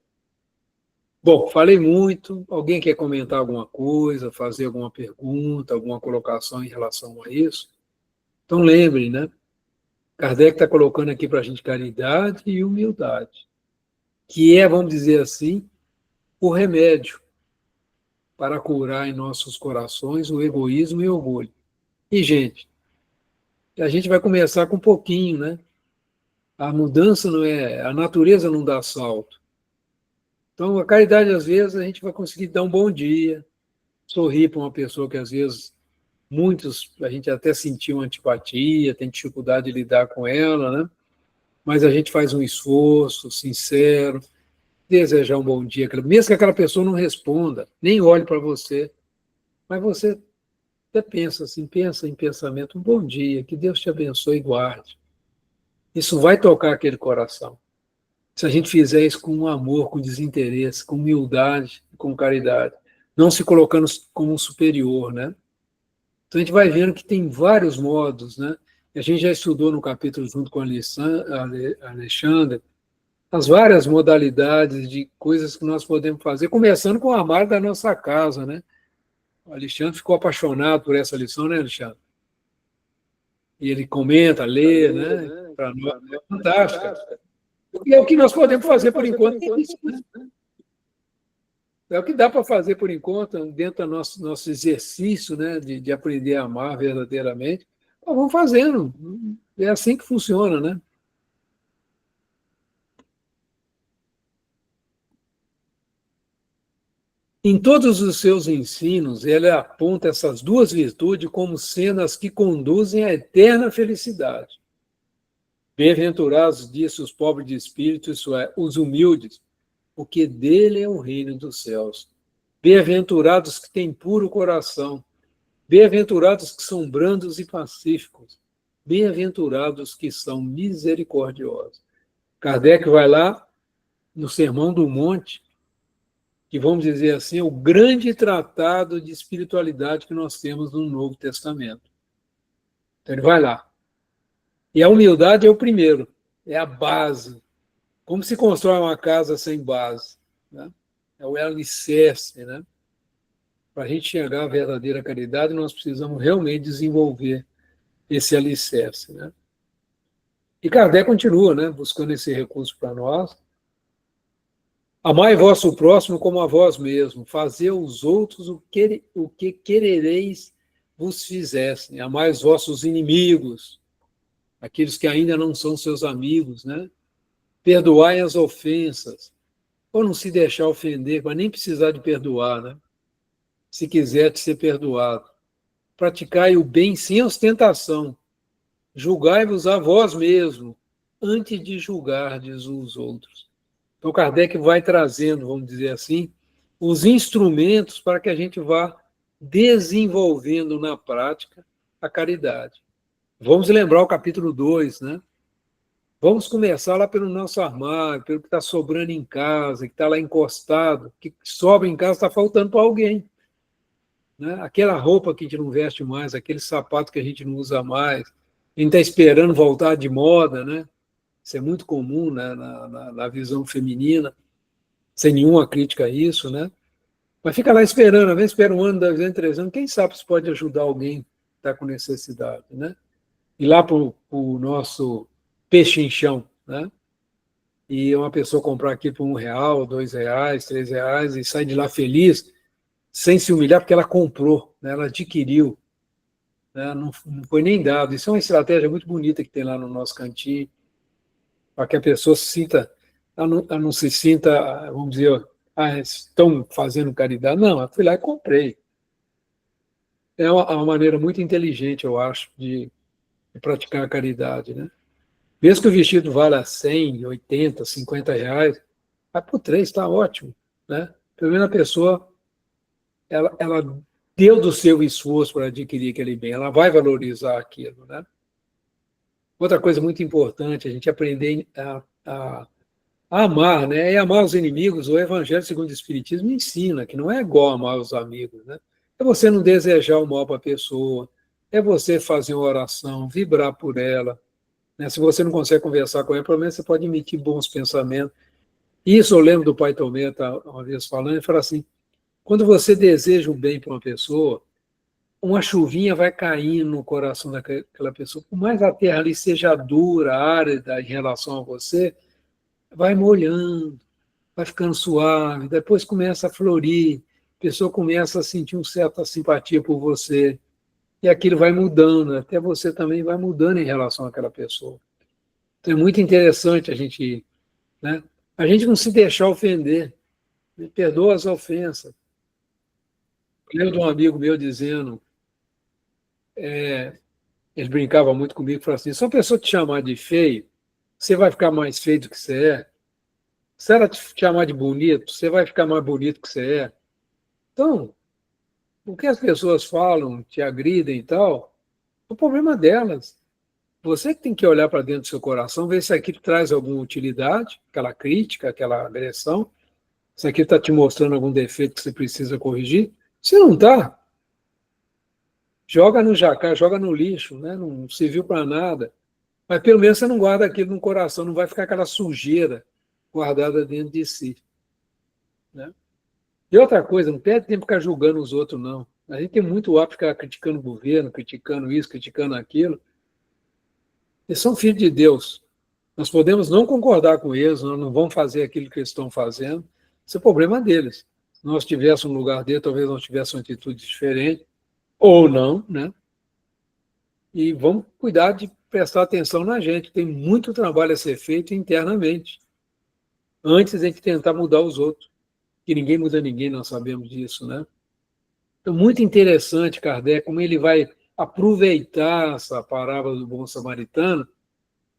Bom, falei muito. Alguém quer comentar alguma coisa, fazer alguma pergunta, alguma colocação em relação a isso? Então lembrem, né? Kardec está colocando aqui para a gente caridade e humildade, que é, vamos dizer assim, o remédio para curar em nossos corações o egoísmo e o orgulho. E, gente, a gente vai começar com um pouquinho, né? A mudança não é... A natureza não dá salto. Então, a caridade, às vezes, a gente vai conseguir dar um bom dia, sorrir para uma pessoa que, às vezes, a gente até sentiu antipatia, tem dificuldade de lidar com ela, né? Mas a gente faz um esforço sincero, desejar um bom dia, mesmo que aquela pessoa não responda, nem olhe para você, mas você até pensa assim, pensa em pensamento, um bom dia, que Deus te abençoe e guarde. Isso vai tocar aquele coração. Se a gente fizer isso com amor, com desinteresse, com humildade, com caridade, não se colocando como um superior, né? Então a gente vai vendo que tem vários modos, né? A gente já estudou no capítulo junto com a Alexandre, as várias modalidades de coisas que nós podemos fazer, começando com o armário da nossa casa, né? O Alexandre ficou apaixonado por essa lição, né, Alexandre? E ele comenta, lê, né? Para nós é fantástica. E é o que nós podemos fazer por enquanto, é isso, né? É o que dá para fazer por enquanto, dentro do nosso exercício, né, de aprender a amar verdadeiramente. Nós vamos fazendo. É assim que funciona, né? Em todos os seus ensinos, ele aponta essas duas virtudes como sendo as que conduzem à eterna felicidade. Bem-aventurados, disse os pobres de espírito, isso é, os humildes, porque dele é o reino dos céus. Bem-aventurados que têm puro coração. Bem-aventurados que são brandos e pacíficos. Bem-aventurados que são misericordiosos. Kardec vai lá no Sermão do Monte, que, vamos dizer assim, é o grande tratado de espiritualidade que nós temos no Novo Testamento. Então ele vai lá. E a humildade é o primeiro, é a base. Como se constrói uma casa sem base? Né? É o alicerce, né? Para a gente chegar à verdadeira caridade, nós precisamos realmente desenvolver esse alicerce. Né? E Kardec continua, né, buscando esse recurso para nós. Amai vosso próximo como a vós mesmo, fazei aos outros o que querereis vos fizessem. Amai os vossos inimigos, aqueles que ainda não são seus amigos, né? Perdoai as ofensas, ou não se deixar ofender, mas nem precisar de perdoar, né? Se quiser te ser perdoado. Praticai o bem sem ostentação, julgai-vos a vós mesmo, antes de julgardes os outros. Então, Kardec vai trazendo, vamos dizer assim, os instrumentos para que a gente vá desenvolvendo na prática a caridade. Vamos lembrar o capítulo 2, né? Vamos começar lá pelo nosso armário, pelo que está sobrando em casa, que está lá encostado, que sobra em casa está faltando para alguém. Né? Aquela roupa que a gente não veste mais, aquele sapato que a gente não usa mais, a gente está esperando voltar de moda, né? Isso é muito comum, né, na visão feminina, sem nenhuma crítica a isso, né? Mas fica lá esperando, às vezes espera 1 ano, 2 anos, 3 anos, quem sabe se pode ajudar alguém que está com necessidade, né? Ir lá para o nosso pechinchão, né? E uma pessoa comprar aqui por R$ 1, R$ 2, R$ 3 e sai de lá feliz, sem se humilhar, porque ela comprou, né? Ela adquiriu, né? Não foi nem dado. Isso é uma estratégia muito bonita que tem lá no nosso cantinho, para que a pessoa se sinta, ela não se sinta, vamos dizer, estão fazendo caridade. Não, eu fui lá e comprei. É uma maneira muito inteligente, eu acho, de praticar a caridade, né? Mesmo que o vestido valha 100, 80, R$ 50, vai por 3, está ótimo, né? Pelo menos a pessoa, ela deu do seu esforço para adquirir aquele bem, ela vai valorizar aquilo, né? Outra coisa muito importante, a gente aprender a amar, né? E amar os inimigos. O Evangelho segundo o Espiritismo ensina que não é igual amar os amigos, né? É você não desejar o mal para a pessoa, é você fazer uma oração, vibrar por ela, né? Se você não consegue conversar com ela, pelo menos você pode emitir bons pensamentos. Isso eu lembro do pai Tomé uma vez falando, ele fala assim, quando você deseja o bem para uma pessoa, uma chuvinha vai caindo no coração daquela pessoa, por mais a terra ali seja dura, árida em relação a você, vai molhando, vai ficando suave, depois começa a florir, a pessoa começa a sentir uma certa simpatia por você, e aquilo vai mudando, até você também vai mudando em relação àquela pessoa. Então é muito interessante a gente, né? A gente não se deixar ofender, né? Perdoa as ofensas. Eu lembro de um amigo meu dizendo, ele brincava muito comigo, falava assim, se uma pessoa te chamar de feio, você vai ficar mais feio do que você é. Se ela te chamar de bonito, você vai ficar mais bonito do que você é. Então, o que as pessoas falam, te agridem e tal, é o problema delas. Você que tem que olhar para dentro do seu coração, ver se aquilo traz alguma utilidade, aquela crítica, aquela agressão, se aquilo está te mostrando algum defeito que você precisa corrigir. Se não está, joga no jacá, joga no lixo, né? Não serviu para nada. Mas pelo menos você não guarda aquilo no coração, não vai ficar aquela sujeira guardada dentro de si. Né? E outra coisa, não perde tempo ficar julgando os outros, não. A gente tem muito hábito de ficar criticando o governo, criticando isso, criticando aquilo. Eles são filhos de Deus. Nós podemos não concordar com eles, nós não vamos fazer aquilo que eles estão fazendo. Isso é problema deles. Se nós tivéssemos um lugar dele, talvez nós tivéssemos uma atitude diferente, ou não, né? E vamos cuidar de prestar atenção na gente. Tem muito trabalho a ser feito internamente, antes de a gente tentar mudar os outros. Que ninguém muda ninguém, nós sabemos disso, né? Então, muito interessante, Kardec, como ele vai aproveitar essa parábola do bom samaritano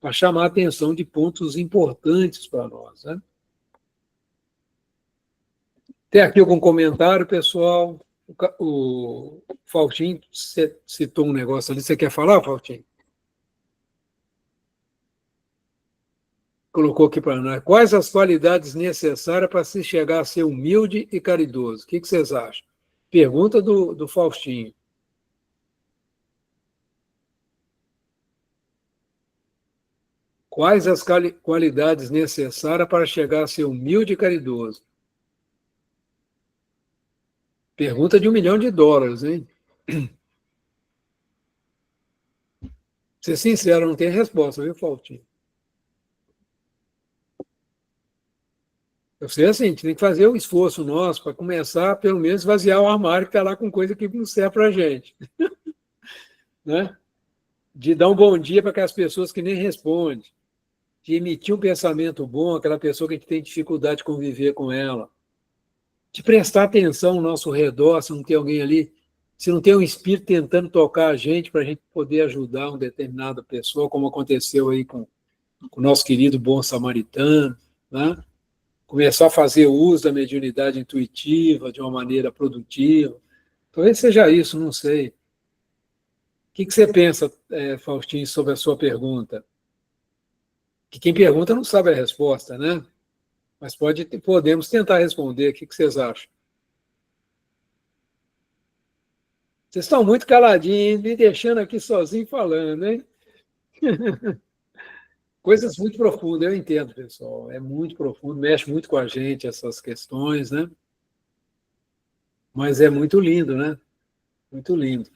para chamar a atenção de pontos importantes para nós. Né? Tem aqui algum comentário, pessoal? O Faustinho citou um negócio ali. Você quer falar, Faustinho? Colocou aqui para nós. Quais as qualidades necessárias para se chegar a ser humilde e caridoso? O que vocês acham? Pergunta do Faustinho. Quais as qualidades necessárias para chegar a ser humilde e caridoso? Pergunta de US$ 1 milhão, hein? Ser sincero, não tem resposta, viu, Faustinho? Eu sei assim, a gente tem que fazer o esforço nosso para começar, pelo menos, esvaziar o armário que está lá com coisa que não serve para a gente. Né? De dar um bom dia para aquelas pessoas que nem respondem, de emitir um pensamento bom, aquela pessoa que a gente tem dificuldade de conviver com ela, de prestar atenção ao nosso redor, se não tem alguém ali, se não tem um espírito tentando tocar a gente para a gente poder ajudar uma determinada pessoa, como aconteceu aí com o nosso querido bom samaritano, né? Começar a fazer uso da mediunidade intuitiva de uma maneira produtiva. Talvez seja isso, não sei. O que você pensa, Faustinho, sobre a sua pergunta? O que quem pergunta não sabe a resposta, né? Mas podemos tentar responder. O que vocês acham? Vocês estão muito caladinhos, me deixando aqui sozinho falando, hein? Coisas muito profundas, eu entendo, pessoal. É muito profundo, mexe muito com a gente essas questões, né? Mas é muito lindo, né? Muito lindo.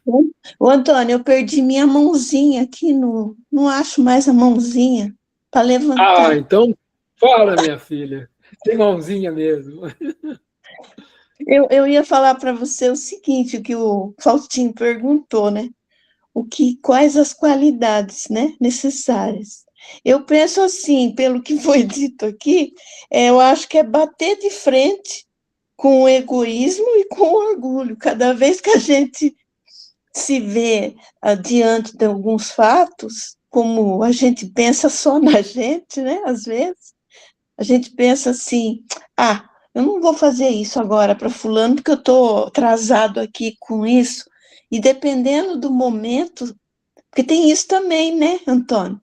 Ô, Antônio, eu perdi minha mãozinha aqui, não acho mais a mãozinha para Ah, levantar. então fala, minha filha. Tem mãozinha mesmo. Eu ia falar para você o seguinte, o que o Faustinho perguntou, né? Quais as qualidades, né, necessárias? Eu penso assim, pelo que foi dito aqui, eu acho que é bater de frente com o egoísmo e com o orgulho. Cada vez que a gente se vê diante de alguns fatos, como a gente pensa só na gente, né? Às vezes, a gente pensa assim, eu não vou fazer isso agora para fulano, porque eu estou atrasado aqui com isso. E dependendo do momento, porque tem isso também, né, Antônio?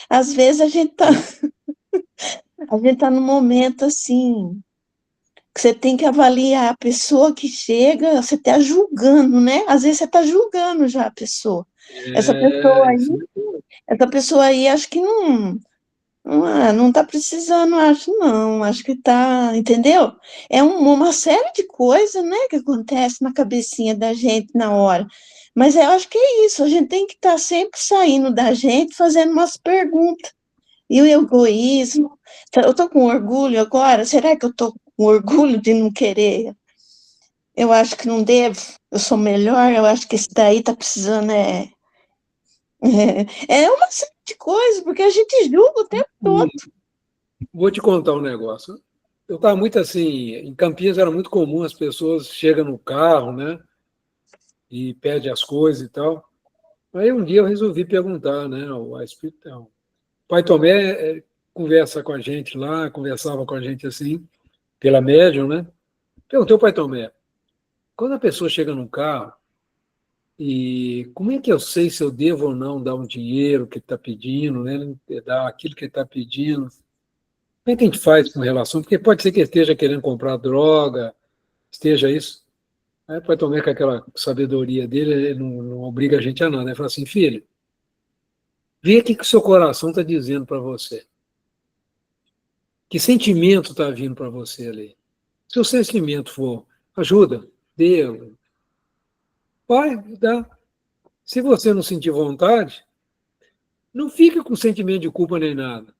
Às vezes a gente tá num momento assim, que você tem que avaliar a pessoa que chega, você está julgando, né? Às vezes você está julgando já a pessoa. Essa pessoa aí, Isso. essa pessoa aí acho que não está precisando, acho que está, entendeu? É uma série de coisas, né, que acontece na cabecinha da gente na hora. Mas eu acho que é isso, a gente tem que estar sempre saindo da gente, fazendo umas perguntas. E o egoísmo, eu estou com orgulho agora, será que eu estou com orgulho de não querer? Eu acho que não devo, eu sou melhor, eu acho que esse daí está precisando, é uma série de coisas, porque a gente julga o tempo todo. Vou te contar um negócio. Eu estava muito assim, em Campinas era muito comum as pessoas chegam no carro, né, e pedem as coisas e tal. Aí um dia eu resolvi perguntar, né, ao Espírito. O Pai Tomé conversa com a gente lá, conversava com a gente assim, pela médium, né? Perguntei ao Pai Tomé, quando a pessoa chega no carro, e como é que eu sei se eu devo ou não dar um dinheiro que ele está pedindo, né? Dar aquilo que ele está pedindo? Como é que a gente faz com relação? Porque pode ser que ele esteja querendo comprar droga, esteja isso. Aí o Pai Tomé, com aquela sabedoria dele, ele não obriga a gente a nada. Ele fala assim, filho, vê o que o seu coração está dizendo para você. Que sentimento está vindo para você ali? Se o sentimento for ajuda, dê, vai, dá. Se você não sentir vontade, não fica com sentimento de culpa nem nada.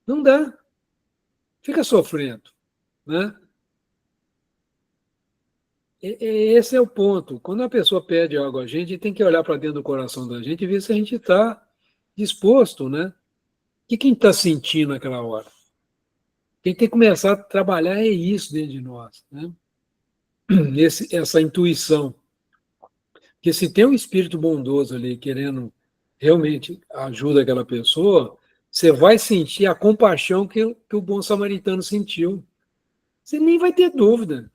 Não dá. Fica sofrendo, né? Esse é o ponto. Quando a pessoa pede algo a gente tem que olhar para dentro do coração da gente e ver se a gente está disposto, né? O que a gente está sentindo naquela hora? Quem tem que começar a trabalhar é isso dentro de nós, né? Essa intuição. Porque se tem um espírito bondoso ali querendo realmente ajuda aquela pessoa, você vai sentir a compaixão que o bom samaritano sentiu. Você nem vai ter dúvida.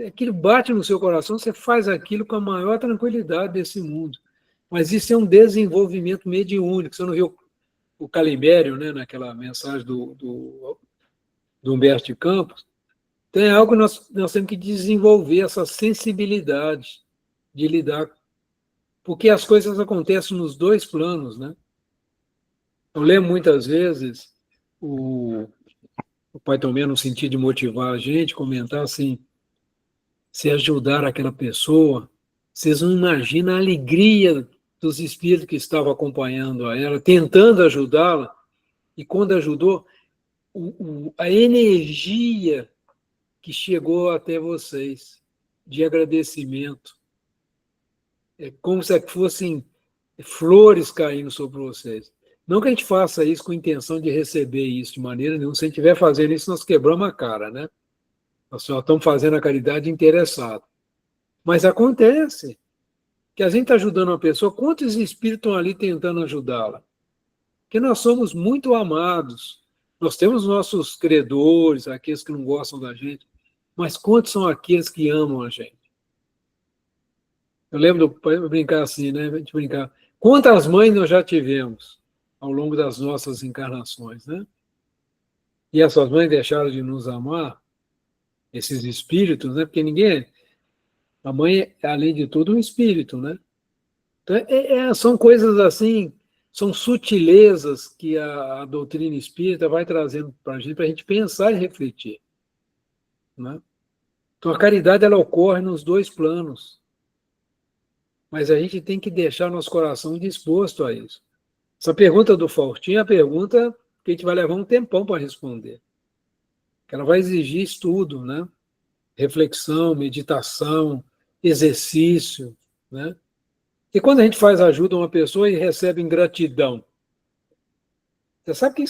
Aquilo bate no seu coração, você faz aquilo com a maior tranquilidade desse mundo. Mas isso é um desenvolvimento mediúnico. Você não viu o Calimério, né, naquela mensagem do Humberto de Campos? Tem algo que nós temos que desenvolver, essa sensibilidade de lidar, porque as coisas acontecem nos dois planos, né? Eu lembro muitas vezes o Pai Tomé, no sentido de motivar a gente, comentar assim, se ajudar aquela pessoa, vocês não imaginam a alegria dos espíritos que estavam acompanhando a ela, tentando ajudá-la, e quando ajudou, a energia que chegou até vocês, de agradecimento, é como se fossem flores caindo sobre vocês. Não que a gente faça isso com intenção de receber isso de maneira nenhuma. Se a gente estiver fazendo isso, nós quebramos a cara, né? Nós só estamos fazendo a caridade interessada. Mas acontece que a gente está ajudando uma pessoa, quantos espíritos estão ali tentando ajudá-la? Porque nós somos muito amados. Nós temos nossos credores, aqueles que não gostam da gente, mas quantos são aqueles que amam a gente? Eu lembro de brincar assim, né? A gente brincar. Quantas mães nós já tivemos? ao longo das nossas encarnações, né? E essas mães deixaram de nos amar, esses espíritos, né? Porque ninguém... A mãe é, além de tudo, um espírito, né? Então, são coisas assim, são sutilezas que a doutrina espírita vai trazendo para a gente pensar e refletir, né? Então, a caridade, ela ocorre nos dois planos, mas a gente tem que deixar nosso coração disposto a isso. Essa pergunta do Faustinho é a pergunta que a gente vai levar um tempão para responder, que ela vai exigir estudo, né? Reflexão, meditação, exercício, né? E quando a gente faz ajuda a uma pessoa e recebe ingratidão, você sabe que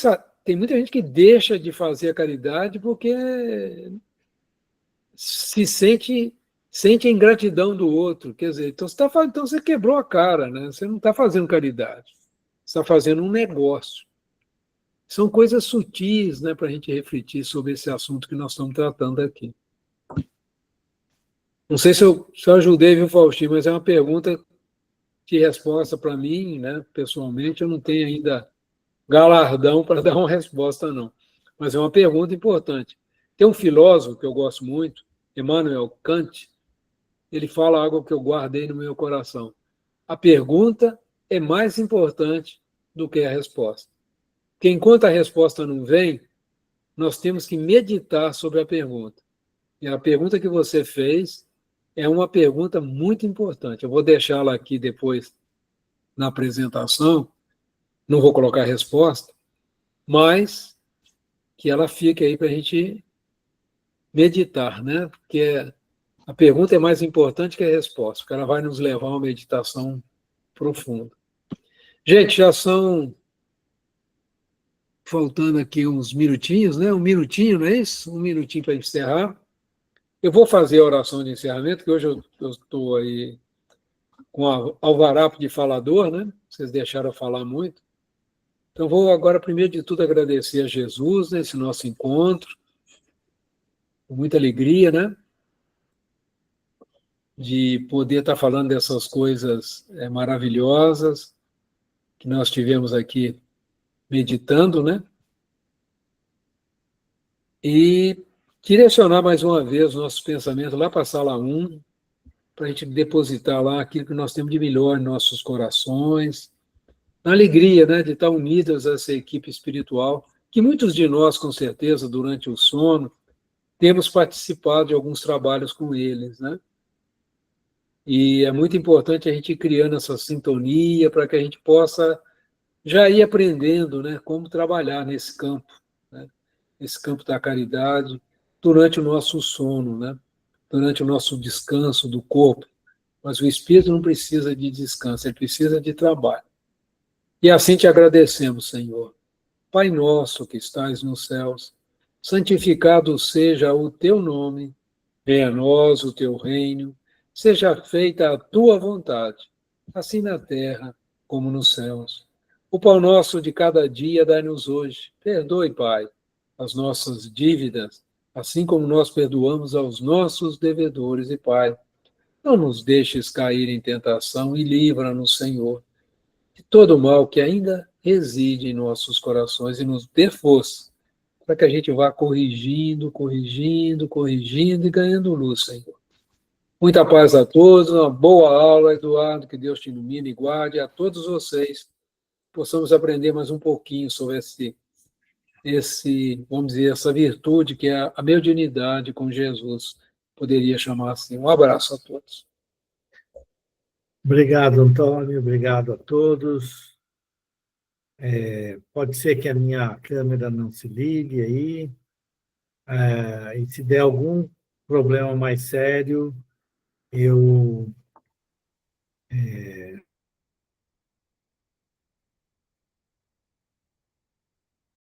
tem muita gente que deixa de fazer a caridade porque sente a ingratidão do outro. Quer dizer, então você quebrou a cara, né? Você não está fazendo caridade, você está fazendo um negócio. São coisas sutis, né, para a gente refletir sobre esse assunto que nós estamos tratando aqui. Não sei se eu ajudei, viu, Faustinho, mas é uma pergunta de resposta para mim, né, pessoalmente, eu não tenho ainda galardão para dar uma resposta, não. Mas é uma pergunta importante. Tem um filósofo que eu gosto muito, Immanuel Kant, ele fala algo que eu guardei no meu coração. A pergunta é mais importante do que a resposta. Porque enquanto a resposta não vem, nós temos que meditar sobre a pergunta. E a pergunta que você fez é uma pergunta muito importante. Eu vou deixá-la aqui depois na apresentação, não vou colocar a resposta, mas que ela fique aí para a gente meditar, né? Porque a pergunta é mais importante que a resposta, porque ela vai nos levar a uma meditação profunda. Gente, já são faltando aqui uns minutinhos, né? Um minutinho, não é isso? Um minutinho para encerrar. Eu vou fazer a oração de encerramento, que hoje eu estou aí com alvará de falador, né? Vocês deixaram eu falar muito. Então, vou agora, primeiro de tudo, agradecer a Jesus nesse nosso encontro, com muita alegria, né? De poder estar falando dessas coisas maravilhosas que nós tivemos aqui meditando, né? E direcionar mais uma vez nossos pensamentos lá para a sala 1, para a gente depositar lá aquilo que nós temos de melhor em nossos corações, na alegria, né, de estar unidos a essa equipe espiritual, que muitos de nós, com certeza, durante o sono, temos participado de alguns trabalhos com eles, né? E é muito importante a gente ir criando essa sintonia para que a gente possa já ir aprendendo, né, como trabalhar nesse campo, né, esse campo da caridade, durante o nosso sono, né, durante o nosso descanso do corpo. Mas o espírito não precisa de descanso, ele precisa de trabalho. E assim te agradecemos, Senhor. Pai nosso que estais nos céus, santificado seja o teu nome, venha a nós o teu reino, seja feita a tua vontade, assim na terra como nos céus. O pão nosso de cada dia dai-nos hoje. Perdoe, Pai, as nossas dívidas, assim como nós perdoamos aos nossos devedores. E, Pai, não nos deixes cair em tentação e livra-nos, Senhor, de todo o mal que ainda reside em nossos corações e nos dê força para que a gente vá corrigindo, corrigindo, corrigindo e ganhando luz, Senhor. Muita paz a todos, uma boa aula, Eduardo, que Deus te ilumine e guarde a todos vocês. Possamos aprender mais um pouquinho sobre vamos dizer, essa virtude que é a mediunidade com Jesus, poderia chamar assim. Um abraço a todos. Obrigado, Antônio. Obrigado a todos. Pode ser que a minha câmera não se ligue aí. E se der algum problema mais sério, eu